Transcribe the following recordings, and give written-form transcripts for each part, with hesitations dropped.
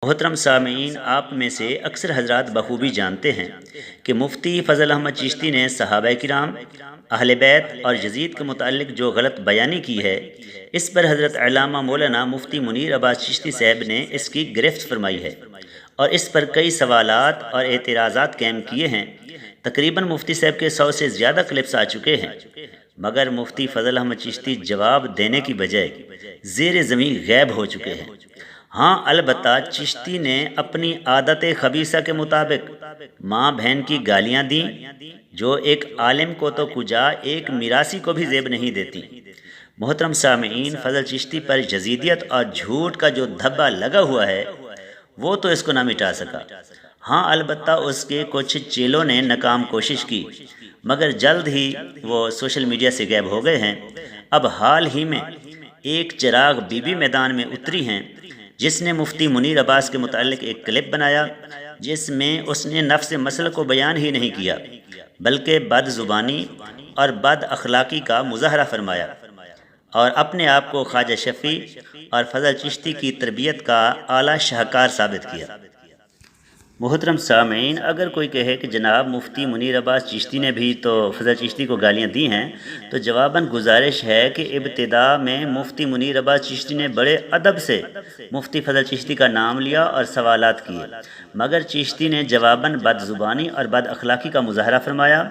محترم سامعین، آپ میں سے اکثر حضرات بخوبی جانتے ہیں کہ مفتی فضل احمد چشتی نے صحابہ کرام، اہل بیت اور یزید کے متعلق جو غلط بیانی کی ہے، اس پر حضرت علامہ مولانا مفتی منیر عباس چشتی صاحب نے اس کی گرفت فرمائی ہے اور اس پر کئی سوالات اور اعتراضات قائم کیے ہیں۔ تقریباً مفتی صاحب کے 100 سے زیادہ کلپس آ چکے ہیں، مگر مفتی فضل احمد چشتی جواب دینے کی بجائے زیر زمین غائب ہو چکے ہیں۔ ہاں، البتہ چشتی نے اپنی عادت خبیثہ کے مطابق ماں بہن کی گالیاں دیں، جو ایک عالم کو تو کجا ایک میراثی کو بھی زیب نہیں دیتی۔ محترم سامعین، فضل چشتی پر یزیدیت اور جھوٹ کا جو دھبا لگا ہوا ہے وہ تو اس کو نہ مٹا سکا۔ ہاں، البتہ اس کے کچھ چیلوں نے ناکام کوشش کی، مگر جلد ہی وہ سوشل میڈیا سے غائب ہو گئے ہیں۔ اب حال ہی میں ایک چراغ بی بی میدان میں اتری ہیں، جس نے مفتی منیر عباس کے متعلق ایک کلپ بنایا، جس میں اس نے نفس مسئلہ کو بیان ہی نہیں کیا بلکہ بد زبانی اور بد اخلاقی کا مظاہرہ فرمایا اور اپنے آپ کو خواجہ شفیع اور فضل چشتی کی تربیت کا اعلیٰ شاہکار ثابت کیا۔ محترم سامعین، اگر کوئی کہے کہ جناب مفتی منیر عباس چشتی نے بھی تو فضل چشتی کو گالیاں دی ہیں، تو جواباً گزارش ہے کہ ابتدا میں مفتی منیر عباس چشتی نے بڑے ادب سے مفتی فضل چشتی کا نام لیا اور سوالات کیے، مگر چشتی نے جواباً بد زبانی اور بد اخلاقی کا مظاہرہ فرمایا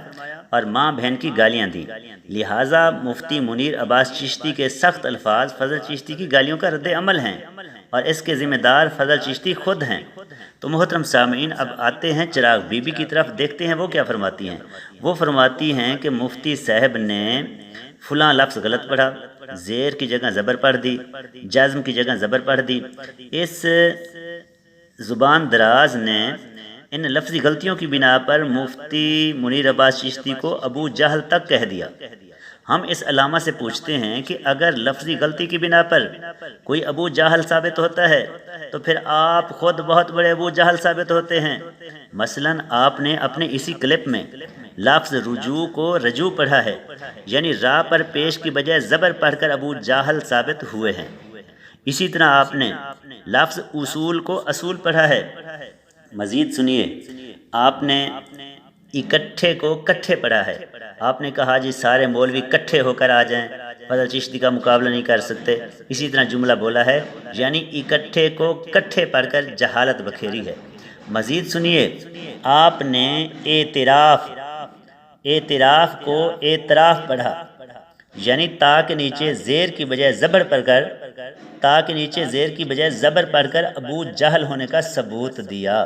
اور ماں بہن کی گالیاں دیں۔ لہٰذا مفتی منیر عباس چشتی کے سخت الفاظ فضل چشتی کی گالیوں کا رد عمل ہیں اور اس کے ذمہ دار فضل چشتی خود ہیں۔ تو محترم سامعین، اب آتے ہیں چراغ بی بی کی طرف، دیکھتے ہیں وہ کیا فرماتی ہیں۔ وہ فرماتی ہیں کہ مفتی صاحب نے فلاں لفظ غلط پڑھا، زیر کی جگہ زبر پڑھ دی، جزم کی جگہ زبر پڑھ دی۔ اس زبان دراز نے ان لفظی غلطیوں کی بنا پر مفتی منیر عباس چشتی کو ابو جہل تک کہہ دیا۔ ہم اس علامہ سے پوچھتے ہیں کہ اگر لفظی غلطی کی بنا پر کوئی ابو جہل ثابت ہوتا ہے تو پھر آپ خود بہت بڑے ابو جہل ثابت ہوتے ہیں۔ مثلاً آپ نے اپنے اسی کلپ میں لفظ رجوع کو رجوع پڑھا ہے، یعنی را پر پیش کی بجائے زبر پڑھ کر ابو جہل ثابت ہوئے ہیں۔ اسی طرح آپ نے لفظ اصول کو اصول پڑھا ہے۔ مزید سنیے، آپ نے اکٹھے کو کٹھے پڑھا ہے۔ آپ نے کہا جی سارے مولوی کٹھے ہو کر آ جائیں، فضل چشتی کا مقابلہ نہیں کر سکتے۔ اسی طرح جملہ بولا ہے، یعنی اکٹھے کو کٹھے پڑھ کر جہالت بکھیری ہے۔ مزید سنیے، آپ نے اعتراف کو اعتراف پڑھا، یعنی تا کے نیچے زیر کی بجائے زبر پڑھ کر ابو جہل ہونے کا ثبوت دیا۔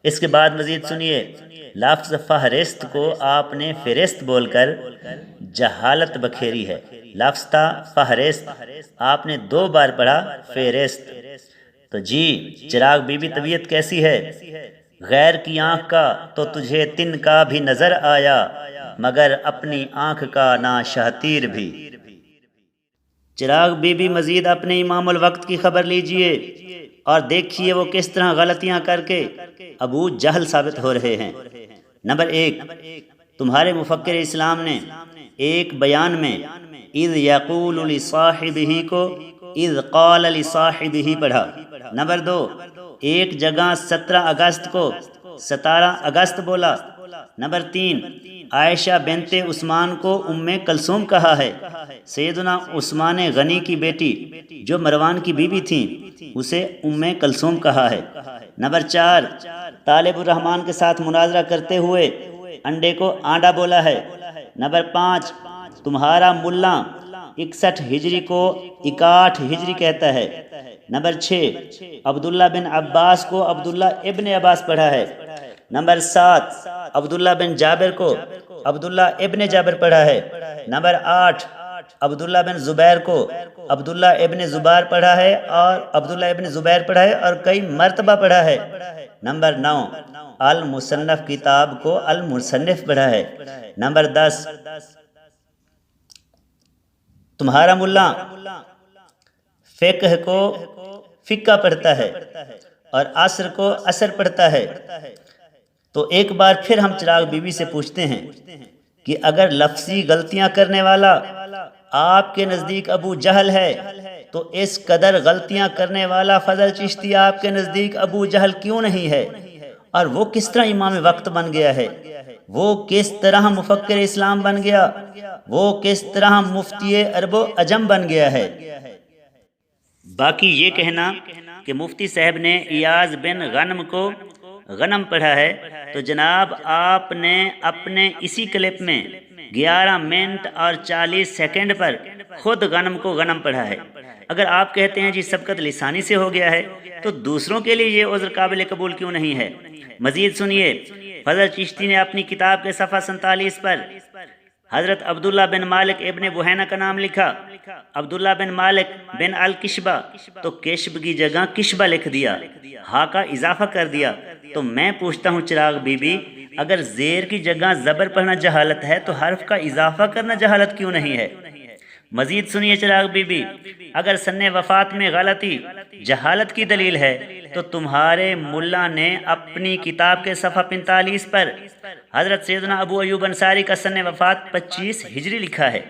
اس کے بعد مزید سنیے، لفظ فہرست کو آپ نے فہرست بول کر جہالت بکھیری ہے۔ لفظ تھا فہرست، آپ نے 2 بار پڑھا فہرست۔ تو جی چراغ بی بی طبیعت کیسی ہے؟ غیر کی آنکھ کا تو تجھے تن کا بھی نظر آیا، مگر اپنی آنکھ کا نا شہتیر بھی۔ چراغ بی بی مزید اپنے امام الوقت کی خبر لیجئے اور دیکھیے وہ کس طرح غلطیاں کر کے ابو جہل ثابت ہو رہے ہیں۔ نمبر 1، تمہارے مفکر اسلام نے ایک بیان میں اذ یقول لصاحبہ کو اذ قال لصاحبہ پڑھا۔ نمبر 2، ایک جگہ 17 اگست کو 17 اگست بولا۔ نمبر 3، عائشہ بنت عثمان کو ام کلثوم کہا ہے۔ سیدنا عثمان غنی کی بیٹی جو مروان کی بیوی تھیں اسے ام کلثوم کہا ہے۔ نمبر 4، طالب الرحمن کے ساتھ مناظرہ کرتے ہوئے انڈے کو آنڈا بولا ہے۔ نمبر 5، تمہارا ملا 61 ہجری کو 61 ہجری کہتا ہے۔ نمبر 6، عبداللہ بن عباس کو عبداللہ ابن عباس پڑھا ہے۔ نمبر 7، عبداللہ بن جابر کو عبداللہ ابن جابر پڑھا ہے۔ نمبر 8، عبداللہ بن زبیر کو عبداللہ ابن زبیر پڑھا ہے اور کئی مرتبہ پڑھا ہے۔ نمبر 9، المصنف کتاب کو المصنف پڑھا ہے۔ نمبر 10، تمہارا ملا فقہ کو فقہ پڑھتا ہے اور عصر کو عصر پڑھتا ہے۔ تو ایک بار پھر ہم چراغ بی بی سے پوچھتے ہیں کہ اگر لفظی غلطیاں کرنے والا آپ کے نزدیک ابو جہل ہے تو اس قدر غلطیاں کرنے والا فضل چشتی آپ کے نزدیک ابو جہل کیوں نہیں ہے؟ اور وہ کس طرح امام وقت بن گیا ہے؟ وہ کس طرح مفکر اسلام بن گیا؟ وہ کس طرح مفتی عرب و عجم بن گیا ہے؟ باقی یہ کہنا کہ مفتی صاحب نے ایاز بن غنم کو غنم پڑھا ہے، تو جناب آپ نے اپنے اسی کلپ میں 11 منٹ اور 40 سیکنڈ پر خود غنم کو غنم پڑھا ہے۔ اگر آپ کہتے ہیں جی سبقت لسانی سے ہو گیا ہے تو دوسروں کے لیے یہ عذر قابل قبول کیوں نہیں ہے؟ مزید سنیے، فضل چشتی نے اپنی کتاب کے صفحہ 47 پر حضرت عبداللہ بن مالک ابن بحینہ کا نام لکھا، عبداللہ بن مالک بن الکشبہ، تو کشب کی جگہ کشبہ لکھ دیا، ہا کا اضافہ کر دیا۔ تو میں پوچھتا ہوں چراغ بی بی، اگر زیر کی جگہ زبر پڑھنا جہالت ہے تو حرف کا اضافہ کرنا جہالت کیوں نہیں ہے؟ مزید سنیے چراغ بی بی، اگر سن وفات میں غلطی جہالت کی دلیل ہے تو تمہارے ملا نے اپنی کتاب کے صفحہ 45 پر حضرت سیدنا ابو ایوب انصاری کا سن وفات 25 ہجری لکھا ہے،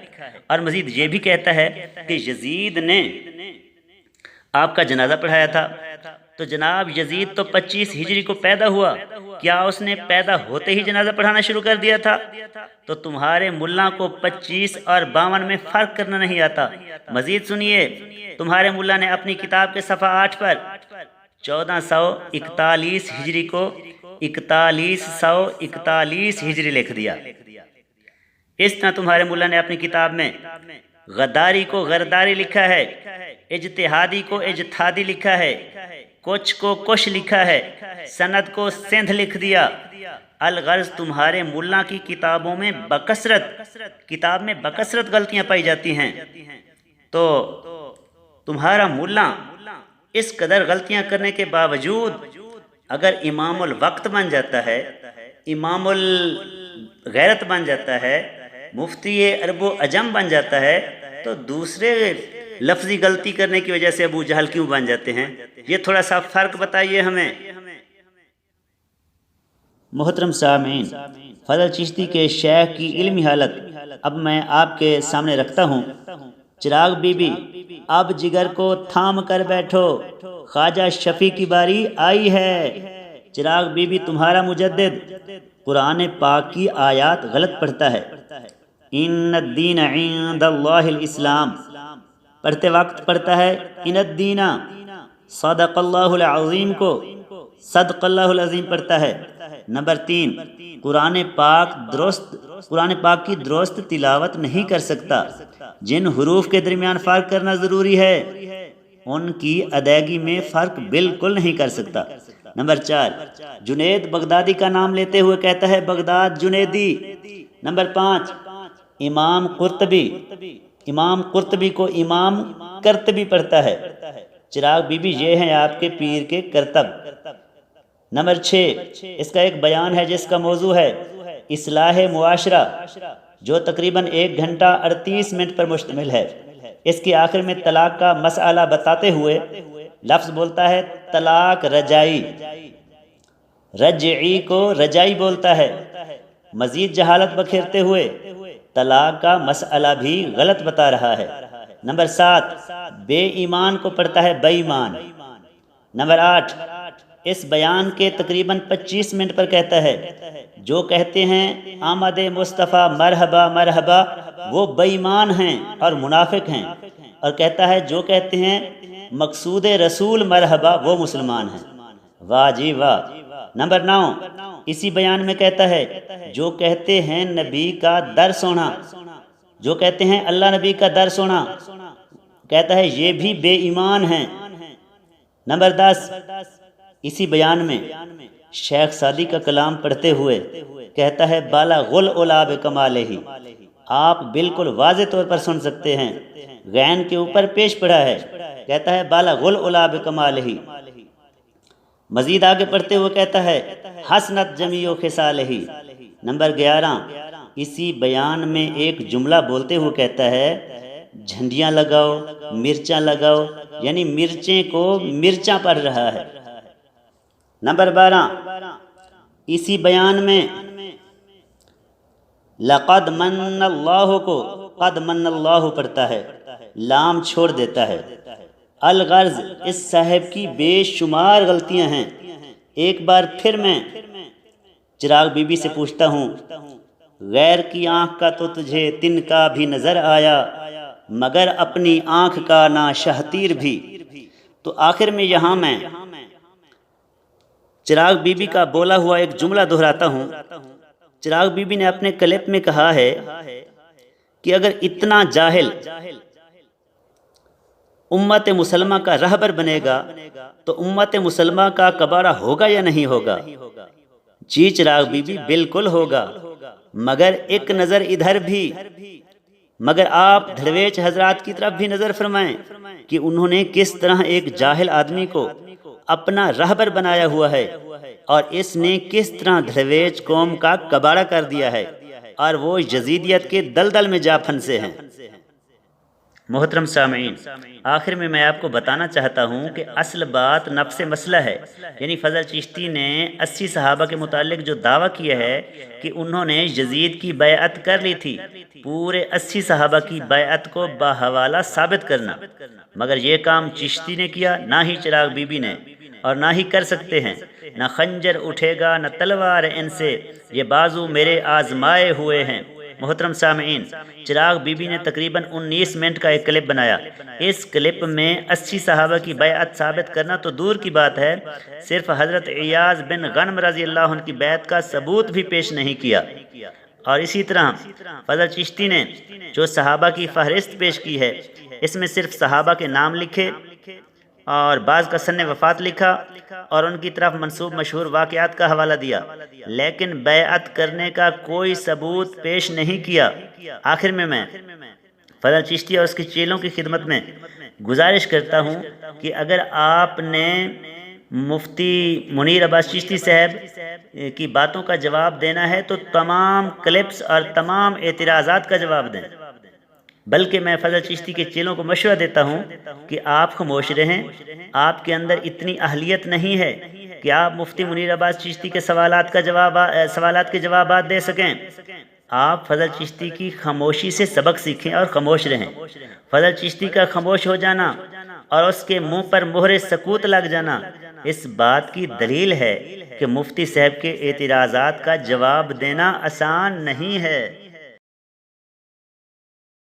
اور مزید یہ بھی کہتا ہے کہ یزید نے آپ کا جنازہ پڑھایا تھا۔ تو جناب یزید تو 25 ہجری کو پیدا ہوا، کیا اس نے پیدا ہوتے ہی جنازہ پڑھانا شروع کر دیا تھا؟ تو تمہارے ملا کو 25 اور 52 میں فرق کرنا نہیں آتا۔ مزید سنیے، تمہارے ملا نے اپنی کتاب کے صفحہ 8 پر 1441 ہجری کو 4141 ہجری لکھ دیا۔ اس طرح تمہارے ملا نے اپنی کتاب میں غداری کو غرداری لکھا ہے، اجتہادی کو اجتہادی لکھا ہے، کچھ کو کش لکھا ہے، سند کو سندھ لکھ دیا۔ الغرض تمہارے ملا کی کتابوں میں بکثرت غلطیاں پائی جاتی ہیں، تو تمہارا ملا اس قدر غلطیاں کرنے کے باوجود اگر امام الوقت بن جاتا ہے، امام الغیرت بن جاتا ہے، مفتی عرب و عجم بن جاتا ہے، تو دوسرے لفظی غلطی کرنے کی وجہ سے ابو جہل کیوں بن جاتے ہیں؟ یہ تھوڑا سا فرق بتائیے ہمیں۔ محترم سامعین، فضل چشتی کے شیخ کی علمی حالت اب میں آپ کے سامنے رکھتا ہوں۔ چراغ بی بی، اب جگر کو تھام کر بیٹھو، خواجہ شفیع کی باری آئی ہے۔ چراغ بی بی، تمہارا مجدد قرآن پاک کی آیات غلط پڑھتا ہے۔ ان الدین عند اللہ الاسلام پڑھتے وقت پڑھتا ہے ان الدین، صدق اللہ العظیم کو صدق اللہ العظیم پڑھتا ہے۔ نمبر 3، قرآن پاک کی درست تلاوت نہیں کر سکتا۔ جن حروف کے درمیان فرق کرنا ضروری ہے ان کی ادائیگی میں فرق بالکل نہیں کر سکتا۔ نمبر 4، جنید بغدادی کا نام لیتے ہوئے کہتا ہے بغداد جنیدی۔ نمبر 5، امام قرطبی کو امام کرتبی پڑھتا ہے۔ چراغ بی بی، یہ ہیں آپ کے پیر کے کرتب۔ نمبر 6، اس کا ایک بیان ہے جس کا موضوع ہے اصلاح معاشرہ، جو تقریباً 1 گھنٹہ 38 منٹ پر مشتمل ہے۔ اس کے آخر میں طلاق کا مسئلہ بتاتے ہوئے لفظ بولتا ہے طلاق رجعی، رجعی کو رجائی بولتا ہے۔ مزید جہالت بکھیرتے ہوئے طلاق کا مسئلہ بھی غلط بتا رہا ہے۔ نمبر 7، بے ایمان کو پڑھتا ہے بے ایمان۔ نمبر 8، اس بیان کے تقریباً 25 منٹ پر کہتا ہے جو کہتے ہیں آمد مصطفیٰ مرحبا مرحبا وہ بے ایمان ہیں اور منافق ہیں، اور کہتا ہے جو کہتے ہیں مقصود رسول مرحبا وہ مسلمان ہیں۔ واہ جی واہ۔ نمبر 9، اسی بیان میں کہتا ہے جو کہتے ہیں نبی کا در سونا، جو کہتے ہیں اللہ نبی کا در سونا، کہتا ہے یہ بھی بے ایمان ہیں۔ نمبر 10، اسی بیان میں شیخ سعدی کا کلام پڑھتے ہوئے کہتا ہے بالغ العلا بکمالہ، آپ بالکل واضح طور پر سن سکتے ہیں، غین کے اوپر پیش پڑھا ہے، کہتا ہے بالغ العلا بکمالہ۔ مزید آگے پڑھتے ہوئے کہتا ہے حسنت جمیع خصالہ۔ نمبر 11، اسی بیان میں ایک جملہ بولتے ہوئے کہتا ہے جھنڈیاں لگاؤ مرچاں لگاؤ، یعنی مرچیں کو مرچاں پڑھ رہا ہے۔ نمبر 12، اسی بیان میں لقد من اللہ کو قد من اللہ پڑھتا ہے۔ لام چھوڑ دیتا ہے۔ الغرض اس صاحب کی بے شمار غلطیاں ہیں۔ ایک بار پھر میں چراغ بی بی سے پوچھتا ہوں، غیر کی آنکھ کا تو تجھے تن کا بھی نظر آیا، مگر اپنی آنکھ کا نا شہتیر بھی۔ تو آخر میں یہاں میں چراغ بی بی کا بولا ہوا ایک جملہ دہراتا ہوں۔ چراغ بی بی نے اپنے کلپ میں کہا ہے کہ اگر اتنا جاہل امت مسلمہ کا رہبر بنے گا تو امت مسلمہ کا کباڑہ ہوگا یا نہیں ہوگا؟ جی چراغ بی بی بالکل ہوگا، مگر ایک نظر ادھر بھی، مگر آپ درویش حضرات کی طرف بھی نظر فرمائیں کہ انہوں نے کس طرح ایک جاہل آدمی کو اپنا رہبر بنایا ہوا ہے، اور اس نے کس طرح درویش قوم کا کباڑہ کر دیا ہے، اور وہ یزیدیت کے دلدل میں جا پھنسے ہیں۔ محترم سامعین، آخر میں آپ کو بتانا چاہتا ہوں کہ اصل بات نفس مسئلہ ہے، یعنی فضل چشتی نے 80 صحابہ کے متعلق جو دعویٰ کیا ہے کہ انہوں نے یزید کی بیعت کر لی تھی، پورے 80 صحابہ کی بیعت کو باحوالہ ثابت کرنا، مگر یہ کام چشتی نے کیا، نہ ہی چراغ بی بی نے، اور نہ ہی کر سکتے ہیں۔ نہ خنجر اٹھے گا نہ تلوار ان سے، یہ بازو میرے آزمائے ہوئے ہیں۔ محترم سامعین، چراغ بی بی نے تقریباً 19 منٹ کا ایک کلپ بنایا۔ اس کلپ میں 80 صحابہ کی بیعت ثابت کرنا تو دور کی بات ہے، صرف حضرت عیاض بن غنم رضی اللہ عنہ کی بیعت کا ثبوت بھی پیش نہیں کیا۔ اور اسی طرح فضل چشتی نے جو صحابہ کی فہرست پیش کی ہے، اس میں صرف صحابہ کے نام لکھے اور بعض کا سن وفات لکھا اور ان کی طرف منسوب مشہور واقعات کا حوالہ دیا، لیکن بیعت کرنے کا کوئی ثبوت پیش نہیں کیا۔ آخر میں فضل چشتی اور اس کے چیلوں کی خدمت میں گزارش کرتا ہوں کہ اگر آپ نے مفتی منیر عباس چشتی صاحب کی باتوں کا جواب دینا ہے تو تمام کلپس اور تمام اعتراضات کا جواب دیں، بلکہ میں فضل چشتی کے چیلوں کو مشورہ دیتا ہوں کہ آپ خاموش رہیں۔ آپ کے اندر اتنی اہلیت نہیں ہے کہ آپ مفتی منیر عباس چشتی کے سوالات کے جوابات دے سکیں۔ آپ فضل چشتی کی خاموشی سے سبق سیکھیں اور خاموش رہیں۔ فضل چشتی کا خاموش ہو جانا اور اس کے منہ پر مہر سکوت لگ جانا اس بات کی دلیل ہے کہ مفتی صاحب کے اعتراضات کا جواب دینا آسان نہیں ہے۔